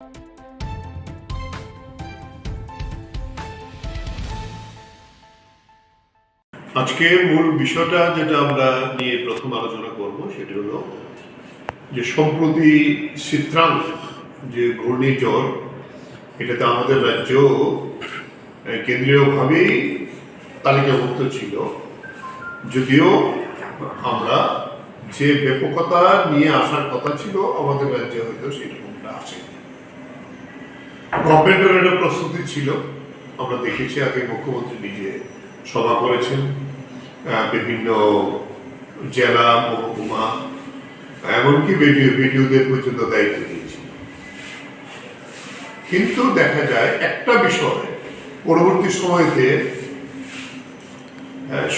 আজকে মূল বিষয়টা যেটা আমরা নিয়ে প্রথম আলোচনা করব সেটা হলো যে সম্প্রতি চিত্রাং যে ঘূর্ণিঝড়, এটাতে আমাদের রাজ্য কেন্দ্রীয়ভাবেই তালিকাভুক্ত ছিল, যদিও আমরা যে ব্যাপকতা নিয়ে আসার কথা ছিল আমাদের রাজ্যে হয়তো সেরকমটা আসেনি। গভর্নমেন্টের একটা প্রস্তুতি ছিল, আমরা দেখেছি আগে মুখ্যমন্ত্রী নিজে সভা করেছেন, বিভিন্ন জেলা মহকুমা এমনকি ভিডিওদের পর্যন্ত দায়িত্ব দিয়েছিল। কিন্তু দেখা যায় একটা বিষয় পরবর্তী সময়তে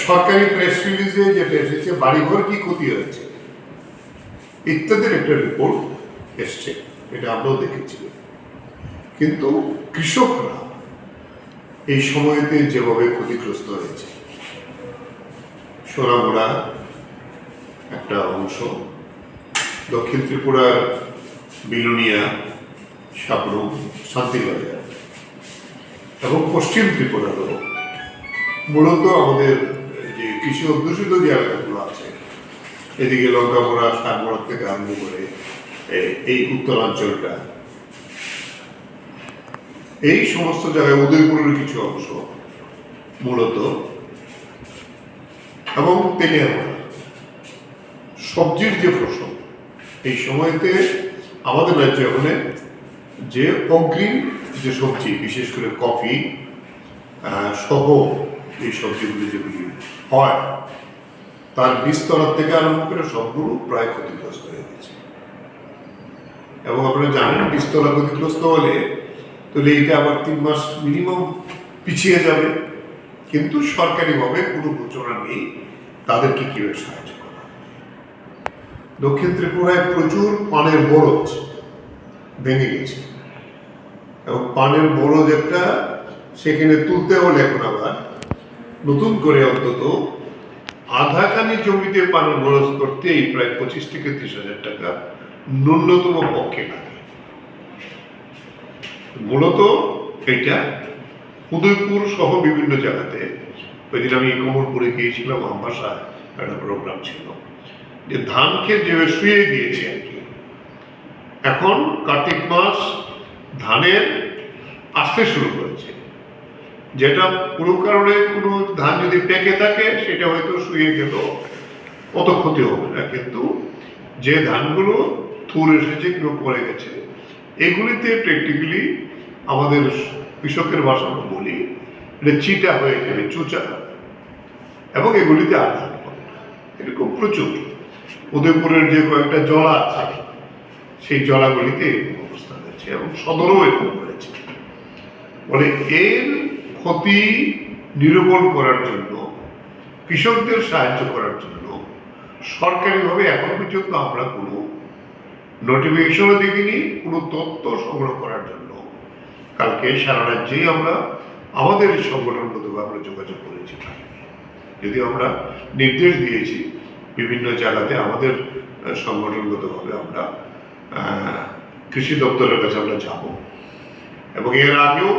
সরকারি প্রেস রিলিজে যেটা এসেছে, বাড়িঘর কি ক্ষতি হয়েছে ইত্যাদির একটা রিপোর্ট এসছে, এটা আমরাও দেখেছি। কিন্তু কৃষকরা এই সময়তে যেভাবে ক্ষতিগ্রস্ত হয়েছে, সোনামুড়া একটা অংশ, দক্ষিণ ত্রিপুরার বিলোনিয়া, সাবরুম, শান্তিবাজার এবং পশ্চিম ত্রিপুরারও মূলত আমাদের যে কৃষি অধ্যুষিত যে এলাকাগুলো আছে, এদিকে লঙ্কামোড়া, শাকমোড়া থেকে আরম্ভ করে এই উত্তরাঞ্চলটা, এই সমস্ত জায়গায় উদয়পুরের কিছু অংশ মূলত, এবং তেলিয়ামোড়া সবজির যে ফসল, এই সময়তে আমাদের রাজ্যে ওখানে যে অগ্রিম যে সবজি, বিশেষ করে কফি সহ এই সবজিগুলি যেগুলি হয়, তার বীজতলার থেকে আরম্ভ করে সবগুলো প্রায় ক্ষতিগ্রস্ত হয়ে গেছে। এবং আপনারা জানেন, বীজতলা ক্ষতিগ্রস্ত হলে তাহলে এইটা আবার 3 মাস মিনিমাম পিছিয়ে যাবে, কিন্তু সরকারিভাবে কোনো ঘোষণা নেই তাদেরকে কিভাবে সাহায্য করা। দক্ষিণ ত্রিপুরায় প্রচুর পানের বরজ ভেঙে গেছে, এবং পানের বরজ একটা সেখানে তুলতে হলে এখন আবার নতুন করে অন্তত আধাখানি জমিতে পানের বরজ করতেই প্রায় 25 থেকে 30,000 টাকা ন্যূনতম পক্ষে লাগে। মূলত এটা উদয়পুর সহ বিভিন্ন জায়গাতে, ওই দিন আমি কোমরপুরে গিয়েছিলাম, আমবাসায় একটা প্রোগ্রাম ছিল, যে ধান খেত যেভাবে শুয়ে দিয়েছে আর কি। এখন কার্তিক মাস ধানের আসতে শুরু করেছে, যেটা কোনো কারণে কোনো ধান যদি পেকে থাকে সেটা হয়তো শুয়ে গেল, অত ক্ষতি হবে না, কিন্তু যে ধানগুলো থুর এসেছে কেউ পড়ে গেছে, এগুলিতে প্র্যাকটিক্যালি আমাদের কৃষকের ভাষা বলি এটা চিটা হয়ে যাবে, চুচা, এবং এগুলিতে আর ধান হবে না। এরকম প্রচুর উদয়পুরের যে কয়েকটা জলা আছে, সেই জলাগুলিতে এরকম অবস্থা হয়েছে, এবং সদরও এরকম হয়েছে। বলে এর ক্ষতি নিরূপণ করার জন্য, কৃষকদের সাহায্য করার জন্য সরকারিভাবে এখন পর্যন্ত আমরা কোনো নোটিফিকেশনও দেখিনি, কোনো তথ্য সংগ্রহ করার জন্য। কালকে সারা রাজ্যেই আমরা আমাদের সংগঠনগতভাবে আমরা যোগাযোগ করেছি, যদি আমরা নির্দেশ দিয়েছি বিভিন্ন জায়গাতে আমাদের সংগঠনগতভাবে আমরা কৃষি দপ্তরের কাছে আমরা যাব। এবং এর আগেও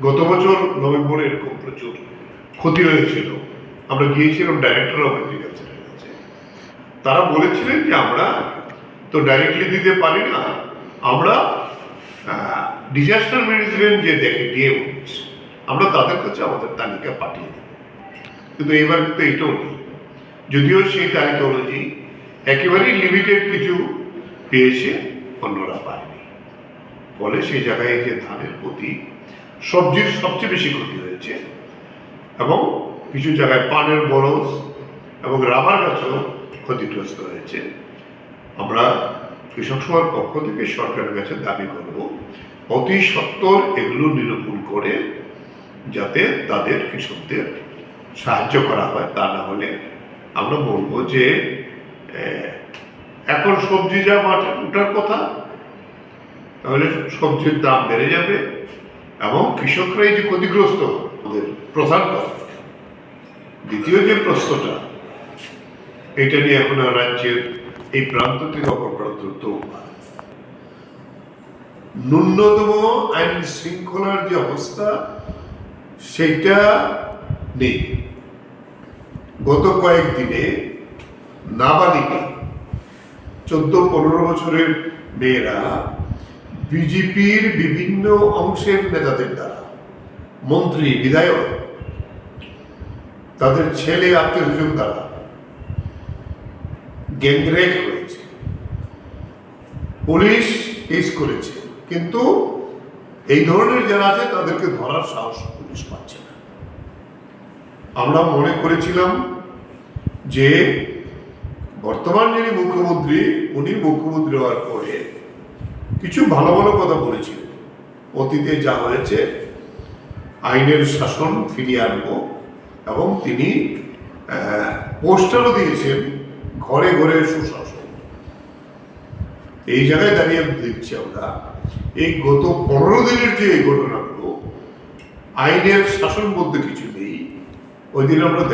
গত বছর নভেম্বরে এরকম প্রচুর ক্ষতি হয়েছিল, আমরা গিয়েছিলাম ডাইরেক্টর অফ এগ্রিকালচারের কাছে। তারা বলেছিলেন যে আমরা তো ডাইরেক্টলি দিতে পারি না, আমরা ডিজাস্টার ম্যানেজমেন্ট যে দেখে দিয়ে বলছি, আমরা তাদের কাছে আমাদের তালিকা পাঠিয়ে দেব। কিন্তু এবার কিন্তু এটাও নেই, যদিও সেই তালিকা অনুযায়ী একেবারেই লিমিটেড কিছু পেয়েছে, অন্যরা পায়নি। ফলে সেই জায়গায় যে ধানের ক্ষতি, সবজির সবচেয়ে বেশি ক্ষতি হয়েছে, এবং কিছু জায়গায় পানের বরজ এবং রাবার গাছও ক্ষতিগ্রস্ত হয়েছে। আমরা কৃষক সভার পক্ষ থেকে সরকারের কাছে দাবি করব অতি সত্বর এগুলো নিরূপণ করে যাতে তাদের কৃষকদের সাহায্য করা হয়। তা না হলে আমরা বলবো যে এখন সবজি যা মাঠে উঠার কথা, তাহলে সবজির দাম বেড়ে যাবে, এবং কৃষকরাই যে ক্ষতিগ্রস্ত আমাদের প্রধান কথা। দ্বিতীয় যে প্রশ্নটা, এটা নিয়ে এখন রাজ্যের এই প্রান্ত থেকে অপর প্রান্ত ন্যূনতম আইন শৃঙ্খলার যে অবস্থা সেটা নেই। গত কয়েকদিনে নাবালিকা 14-15 বছরের মেয়েরা বিজেপির বিভিন্ন অংশের নেতাদের দ্বারা, মন্ত্রী, বিধায়ক, তাদের ছেলে আত্মীয় দ্বারা গ্যাংরেপ হয়েছে, পুলিশ কেস করেছে, কিন্তু এই ধরনের যারা আছে তাদেরকে ধরার সাহস পুলিশ পাচ্ছে না। আমরা মনে করেছিলাম যে বর্তমান যিনি মুখ্যমন্ত্রী, উনি মুখ্যমন্ত্রী হওয়ার পরে কিছু ভালো ভালো কথা বলেছিলেন, অতীতে যা হয়েছে আইনের শাসন ফিরিয়ে আনবো, এবং তিনি পোস্টারও দিয়েছেন ঘরে ঘরে সুশাসন। এই জায়গায় দাঁড়িয়ে দেখছি আমরা এই গত 15 দিনের যে এই ঘটনাগুলো, আইনের শাসন বলতে কিছু নেই। ওই দিন আমরা